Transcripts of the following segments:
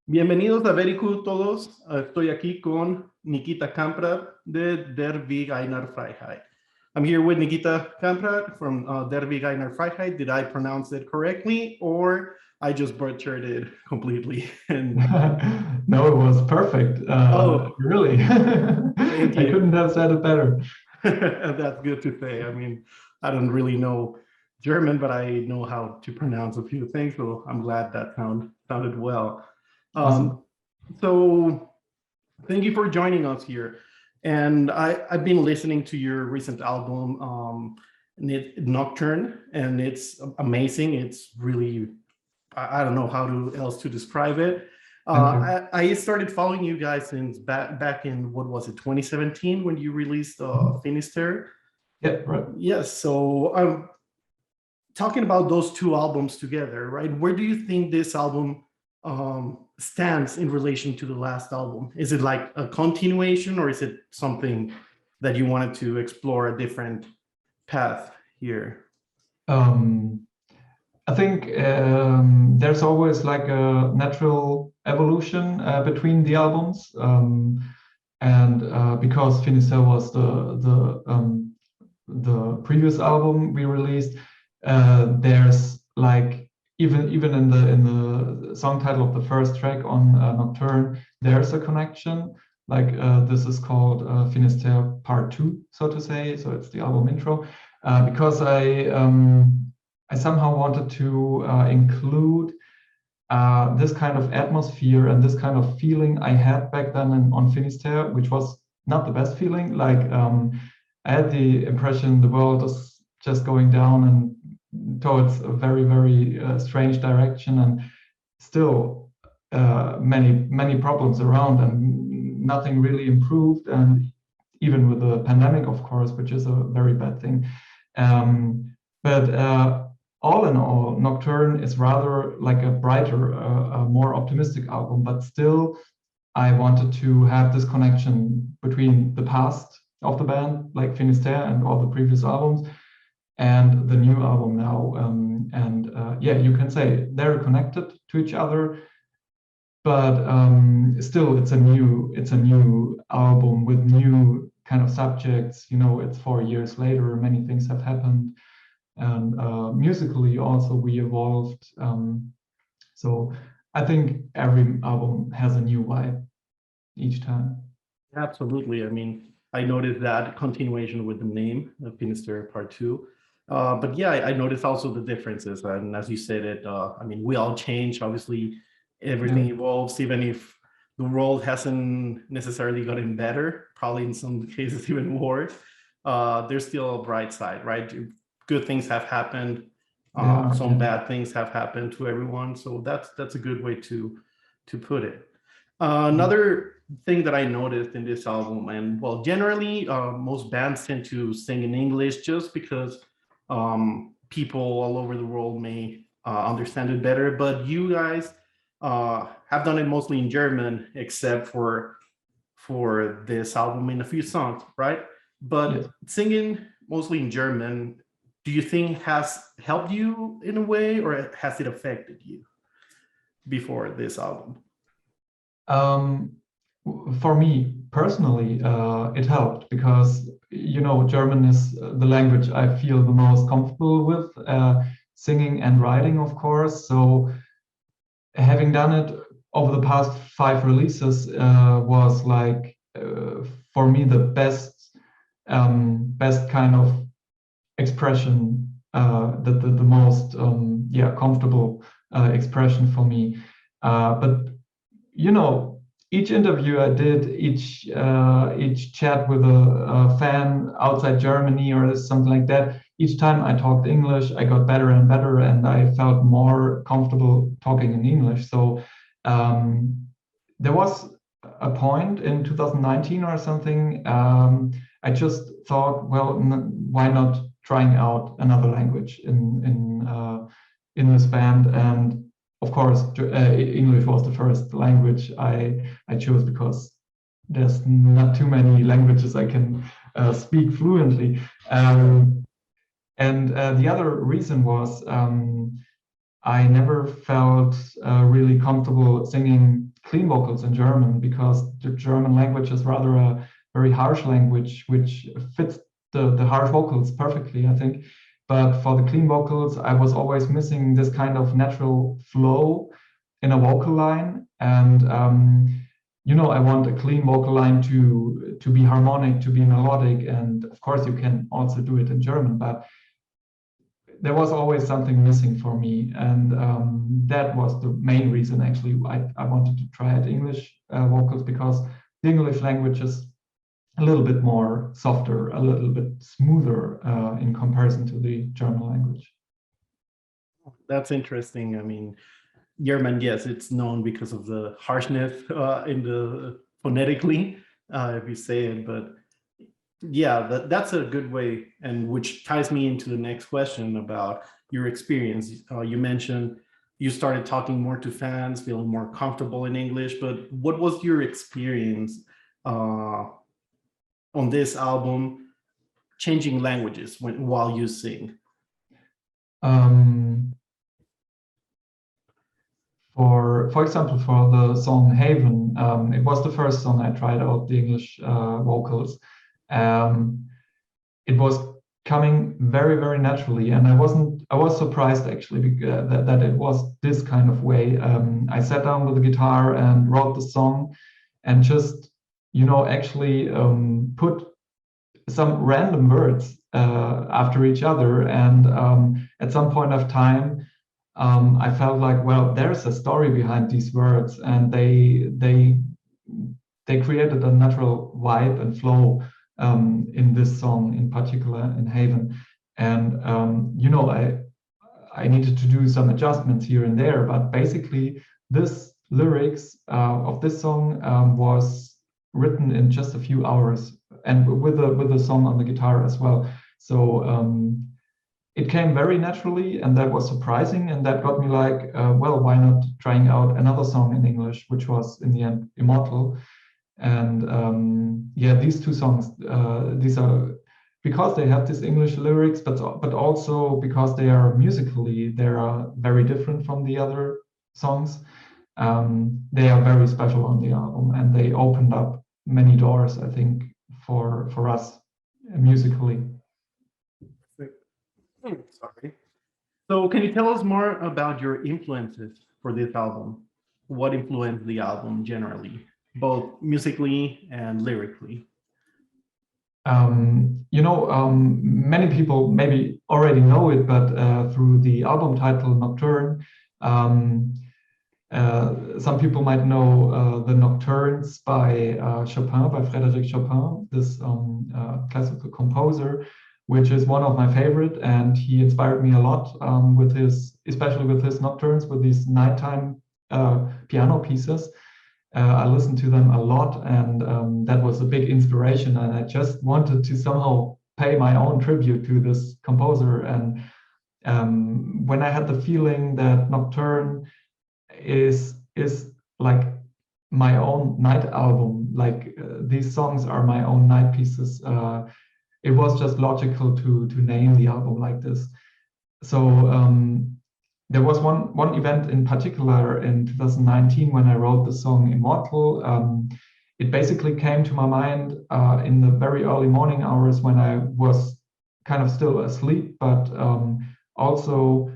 Bienvenidos a Very Cool todos. Estoy aquí con Nikita Kamprad de einer, Freiheit. I'm here with Nikita Kamprad from einer, Freiheit. Did I pronounce it correctly or I just butchered it completely? And no, it was perfect. Really. Thank you. I couldn't have said it better. That's good to say. I mean, I don't really know German, but I know how to pronounce a few things, so I'm glad that sounded well. Awesome. So thank you for joining us here. And I've been listening to your recent album, Noktvrn, and it's amazing. It's really, I don't know how else to describe it. I started following you guys since back in, what was it, 2017 when you released Finisterre? Yeah, right. Yes, so I'm talking about those two albums together, right? Where do you think this album stands in relation to the last album? Is it like a continuation or is it something that you wanted to explore a different path here? I think there's always like a natural evolution between the albums, and because Finisterre was the previous album we released, there's like even in the song title of the first track on Noktvrn, there's a connection. Like this is called Finisterre Part 2, so to say. So it's the album intro, because I somehow wanted to include this kind of atmosphere and this kind of feeling I had back then on Finisterre, which was not the best feeling. Like I had the impression the world was just going down and towards a very, very strange direction, and still many problems around, and nothing really improved, and even with the pandemic, of course, which is a very bad thing. But all in all, Noktvrn is rather like a brighter, a more optimistic album, but still I wanted to have this connection between the past of the band, like Finisterre and all the previous albums, and the new album now. Yeah, you can say they're connected to each other, but still it's a new album with new kind of subjects. You know, it's 4 years later, many things have happened, and musically also we evolved. So I think every album has a new vibe each time. Absolutely. I mean, I noticed that continuation with the name of Finisterre Part 2. But yeah, I noticed also the differences. And as you said it, I mean, we all change. Obviously, everything evolves, even if the world hasn't necessarily gotten better, probably in some cases even worse. There's still a bright side, right? Good things have happened. Some bad things have happened to everyone. So that's a good way to put it. Another thing that I noticed in this album, and well, generally most bands tend to sing in English just because people all over the world may understand it better, but you guys have done it mostly in German, except for this album in a few songs, right? But singing mostly in German, do you think has helped you in a way, or has it affected you before this album? For me personally, it helped because, you know, German is the language I feel the most comfortable with, singing and writing, of course. So having done it over the past 5 releases was like, for me, the best kind of expression, the most comfortable expression for me. But you know, each interview I did, each chat with a fan outside Germany or something like that, each time I talked English, I got better and better, and I felt more comfortable talking in English. So there was a point in 2019 or something, I just thought, well, why not trying out another language in this band? And of course, English was the first language I chose because there's not too many languages I can speak fluently. And the other reason was I never felt really comfortable singing clean vocals in German, because the German language is rather a very harsh language, which fits the harsh vocals perfectly, I think. But for the clean vocals, I was always missing this kind of natural flow in a vocal line. And, I want a clean vocal line to be harmonic, to be melodic. And of course, you can also do it in German, but there was always something missing for me. And that was the main reason, actually, I wanted to try out English vocals, because the English language is a little bit more softer, a little bit smoother in comparison to the German language. That's interesting. I mean, German, yes, it's known because of the harshness in the phonetically, if you say it, but yeah, that's a good way, and which ties me into the next question about your experience. You mentioned you started talking more to fans, feeling more comfortable in English, but what was your experience on this album, changing languages while you sing? For example, for the song Haven, it was the first song I tried out the English vocals. It was coming very, very naturally, and I was surprised actually that it was this kind of way. I sat down with the guitar and wrote the song, and just actually put some random words after each other, and at some point of time I felt like, well, there's a story behind these words, and they created a natural vibe and flow in this song, in particular in Haven. And I needed to do some adjustments here and there, but basically this lyrics of this song was written in just a few hours, and with the song on the guitar as well. So it came very naturally, and that was surprising, and that got me like, well, why not trying out another song in English, which was in the end Immortal. And yeah, these two songs, these are, because they have this English lyrics, but also because they are musically, they are very different from the other songs. They are very special on the album, and they opened up many doors, I think, for us musically. Sorry. So can you tell us more about your influences for this album? What influenced the album generally, both musically and lyrically? Many people maybe already know it, but through the album title Noktvrn, some people might know the Nocturnes by Chopin, by Frédéric Chopin, this classical composer, which is one of my favorite, and he inspired me a lot especially with his nocturnes, with these nighttime piano pieces. I listened to them a lot, and that was a big inspiration, and I just wanted to somehow pay my own tribute to this composer. And when I had the feeling that Noktvrn is like my own night album, like these songs are my own night pieces, it was just logical to name the album like this. So there was one event in particular in 2019 when I wrote the song Immortal. It basically came to my mind in the very early morning hours when I was kind of still asleep, but also,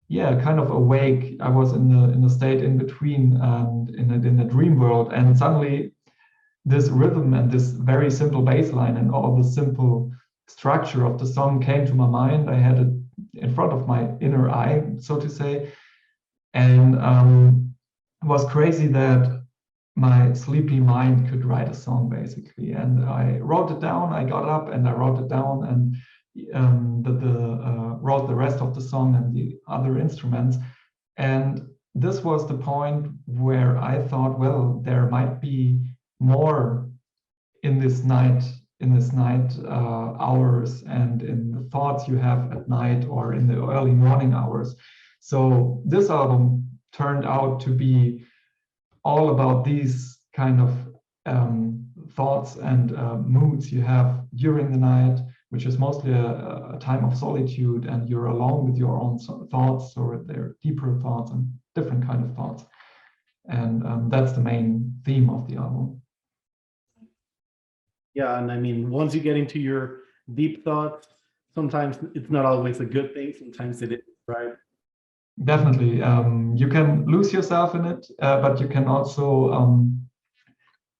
yeah, kind of awake. I was in the state in between, and in a dream world, and suddenly this rhythm and this very simple bass line and all the simple structure of the song came to my mind. I had it in front of my inner eye, so to say. And it was crazy that my sleepy mind could write a song, basically. And I wrote it down, I got up and I wrote it down, and wrote the rest of the song and the other instruments. And this was the point where I thought, well, there might be more in this night hours, and in the thoughts you have at night or in the early morning hours. So this album turned out to be all about these kind of thoughts and moods you have during the night, which is mostly a time of solitude, and you're alone with your own thoughts, or they're deeper thoughts and different kind of thoughts. And that's the main theme of the album. Yeah, and I mean, once you get into your deep thoughts, sometimes it's not always a good thing. Sometimes it is, right? Definitely. You can lose yourself in it, but you can also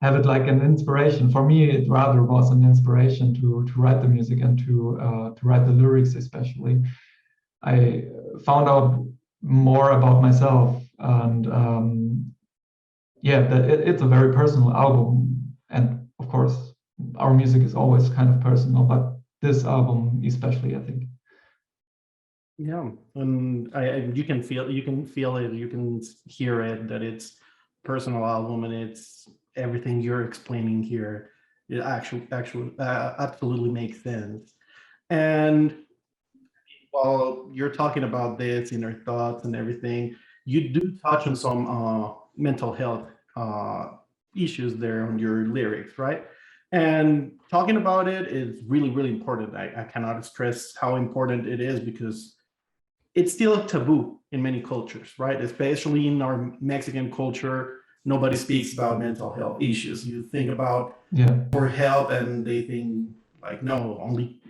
have it like an inspiration. For me, it rather was an inspiration to write the music and to write the lyrics, especially. I found out more about myself, and yeah, it's a very personal album. And of course, our music is always kind of personal, but this album especially, I think. Yeah, and you can feel it, you can hear it, that it's personal album, and it's everything you're explaining here. It absolutely makes sense. And while you're talking about this inner thoughts and everything, you do touch on some mental health issues there on your lyrics, right? And talking about it is really, really important. I cannot stress how important it is, because it's still a taboo in many cultures, right? Especially in our Mexican culture, nobody speaks about mental health issues. You think about for help, and they think like, no,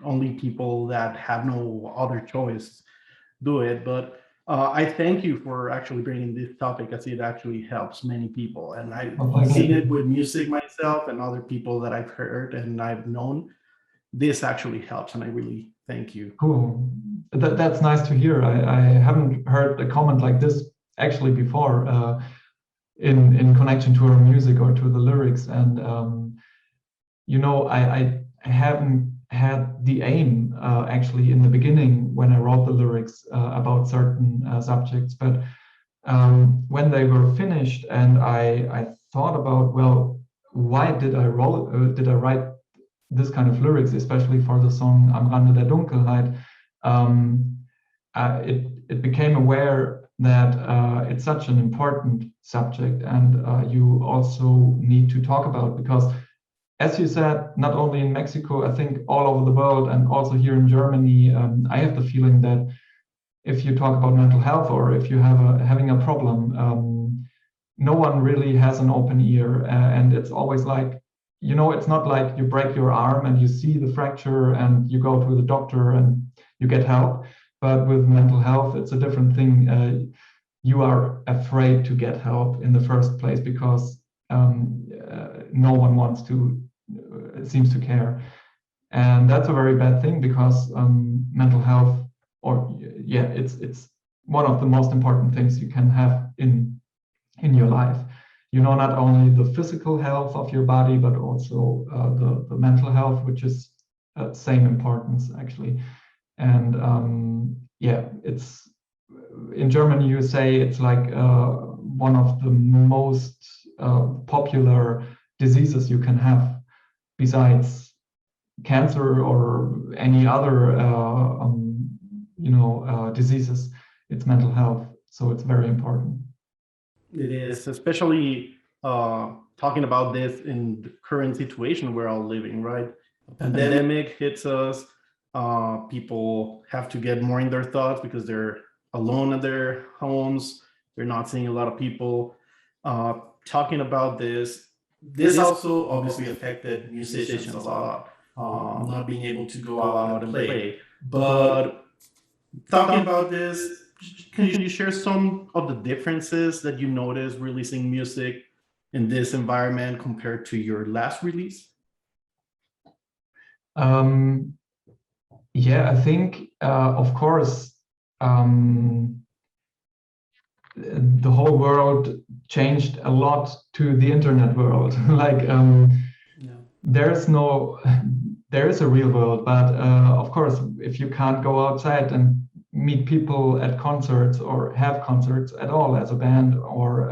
only people that have no other choice do it. But I thank you for actually bringing this topic, as it actually helps many people. And I've seen it with music myself and other people that I've heard and I've known. This actually helps, and I really thank you. Cool. That's nice to hear. I haven't heard a comment like this actually before in connection to our music or to the lyrics. And you know, I haven't had the aim actually in the beginning when I wrote the lyrics about certain subjects, but when they were finished and I thought about, well, why did I write this kind of lyrics, especially for the song Am Rande der Dunkelheit, it became aware that it's such an important subject, and you also need to talk about, because as you said, not only in Mexico, I think all over the world, and also here in Germany, I have the feeling that if you talk about mental health, or if you have having a problem, no one really has an open ear, and it's always like, you know, it's not like you break your arm and you see the fracture and you go to the doctor and you get help. But with mental health, it's a different thing. You are afraid to get help in the first place, because no one seems to care. And that's a very bad thing, because mental health, it's one of the most important things you can have in your life. You know, not only the physical health of your body, but also the mental health, which is same importance actually. And it's in Germany, you say it's like one of the most popular diseases you can have, besides cancer or any other diseases. It's mental health, so it's very important. It is, especially talking about this in the current situation we're all living, right? A pandemic hits us. People have to get more in their thoughts because they're alone at their homes. They're not seeing a lot of people. Talking about this also obviously affected musicians a lot, not being able to go out and play. But talking about this, can you share some of the differences that you noticed releasing music in this environment compared to your last release? I think, of course, the whole world changed a lot to the internet world. Like, there is a real world, but of course, if you can't go outside and meet people at concerts or have concerts at all as a band, or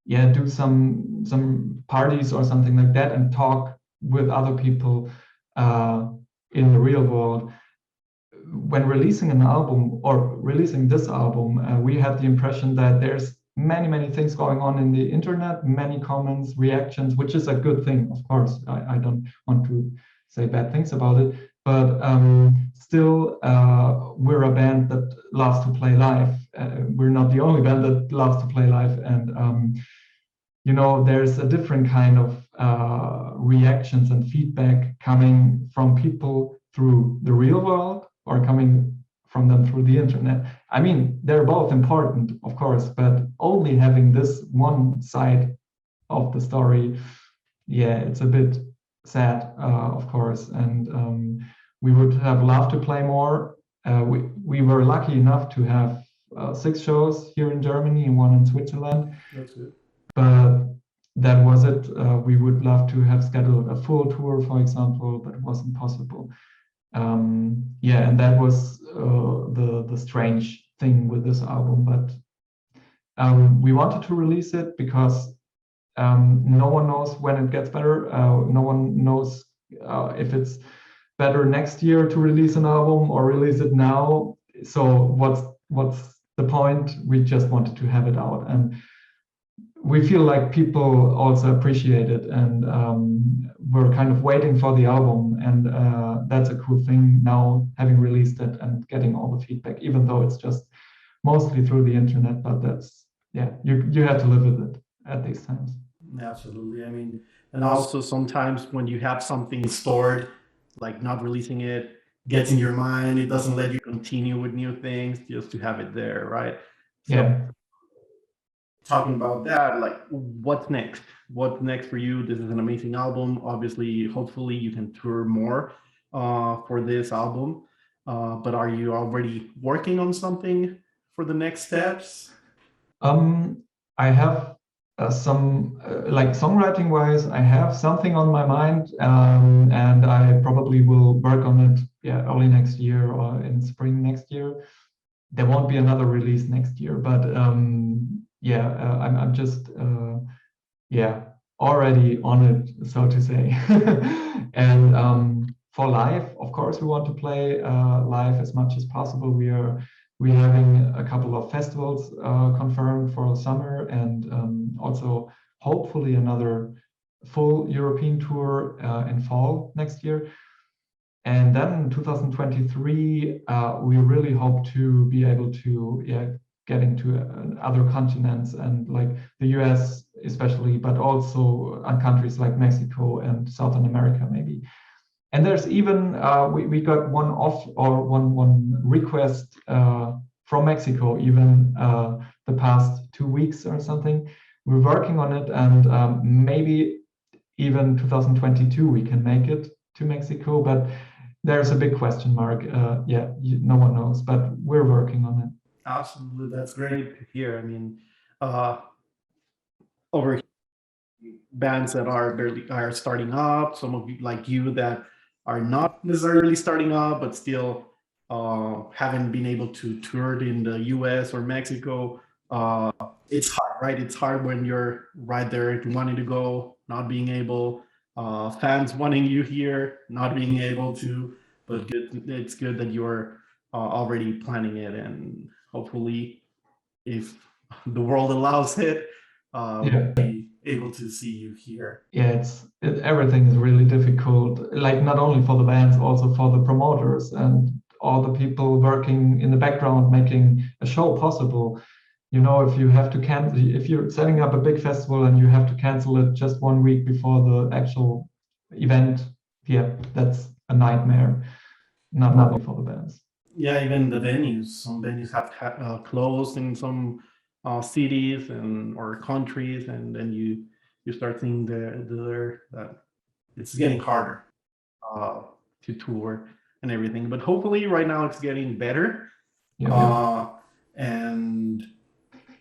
do some parties or something like that, and talk with other people in the real world. When releasing an album, or releasing this album, we had the impression that there's many things going on in the internet, many comments, reactions, which is a good thing, of course. I don't want to say bad things about it, but still we're a band that loves to play live. We're not the only band that loves to play live, and you know, there's a different kind of reactions and feedback coming from people through the real world or coming from them through the internet. I mean, they're both important, of course, but only having this one side of the story, yeah, it's a bit sad, of course. And we would have loved to play more. We were lucky enough to have 6 shows here in Germany and 1 in Switzerland. That's it. But that was it. We would love to have scheduled a full tour, for example, but it wasn't possible. Yeah, and that was the strange thing with this album. But we wanted to release it because no one knows when it gets better. No one knows if it's better next year to release an album or release it now. So what's the point? We just wanted to have it out, and we feel like people also appreciate it, and we're kind of waiting for the album, and that's a cool thing now, having released it and getting all the feedback, even though it's just mostly through the internet. But that's, yeah, you have to live with it at these times. Absolutely. I mean, and also sometimes when you have something stored, like not releasing it, gets in your mind, it doesn't let you continue with new things just to have it there, right? So, Yeah. talking about that, like, what's next? What's next for you? This is an amazing album. Obviously, hopefully you can tour more for this album. But are you already working on something for the next steps? I have some, like songwriting wise, I have something on my mind, and I probably will work on it, yeah, early next year or in spring next year. There won't be another release next year, but yeah, I'm just yeah, already on it, so to say. And for live, of course, we want to play live as much as possible. We're having a couple of festivals confirmed for summer, and also hopefully another full European tour in fall next year. And then in 2023, we really hope to be able to, yeah, get into other continents, and like the US especially, but also on countries like Mexico and Southern America maybe. And there's even, we got one request from Mexico even the past 2 weeks or something. We're working on it, and maybe even 2022 we can make it to Mexico, but there's a big question mark. Yeah, no one knows, but we're working on it. Absolutely, that's great to hear. I mean, over here, bands that are starting up, some of you like you that are not necessarily starting up, but still haven't been able to tour in the US or Mexico. It's hard, right? It's hard when you're right there wanting to go, not being able, fans wanting you here, not being able to, but it's good that you're already planning it, and hopefully if the world allows it, Yeah. we'll be able to see you here. Yeah, everything is really difficult, like not only for the bands, also for the promoters and all the people working in the background making a show possible. You know, if you have to cancel, if you're setting up a big festival and you have to cancel it just 1 week before the actual event, yeah, that's a nightmare, not only for the bands. Yeah, even the venues. Some venues have closed in some cities and or countries, and then you start seeing that it's getting harder to tour and everything. But hopefully, right now it's getting better. Yeah. And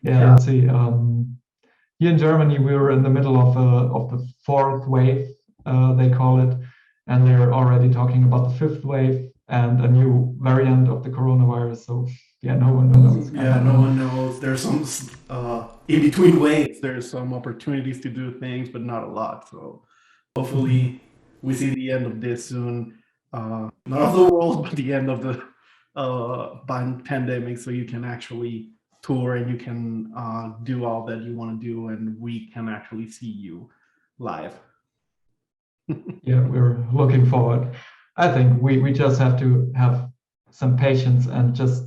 yeah, let's see. Here in Germany, we were in the middle of the 4th wave, they call it, and they're already talking about the 5th wave and a new variant of the coronavirus. So yeah, no one knows. Yeah, no one knows. There's some in between waves. There's some opportunities to do things, but not a lot. So hopefully, we see the end of this soon. Not of the world, but the end of the pandemic, so you can actually tour and you can do all that you want to do, and we can actually see you live. Yeah, we're looking forward. I think we just have to have some patience and just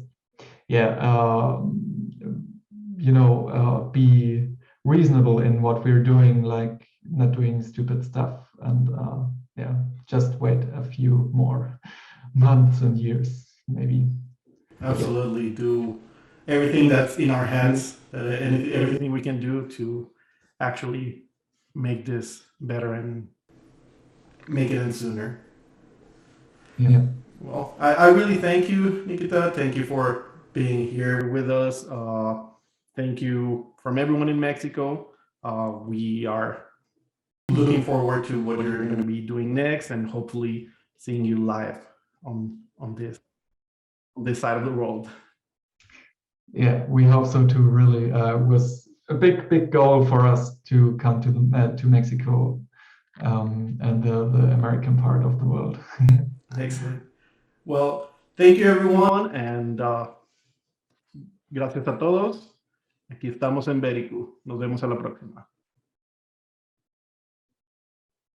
be reasonable in what we're doing, like not doing stupid stuff, and just wait a few more months and years, maybe. Absolutely, do everything that's in our hands and everything we can do to actually make this better and make it end sooner. Yeah. Well, I really thank you, Nikita. Thank you for being here with us. Thank you from everyone in Mexico. We are looking forward to what you're going to be doing next, and hopefully seeing you live on this side of the world. Yeah, we hope so too. Really, was a big goal for us to come to Mexico and the American part of the world. Excellent. Well, thank you everyone, and gracias a todos. Aquí estamos en Bericu. Nos vemos a la próxima.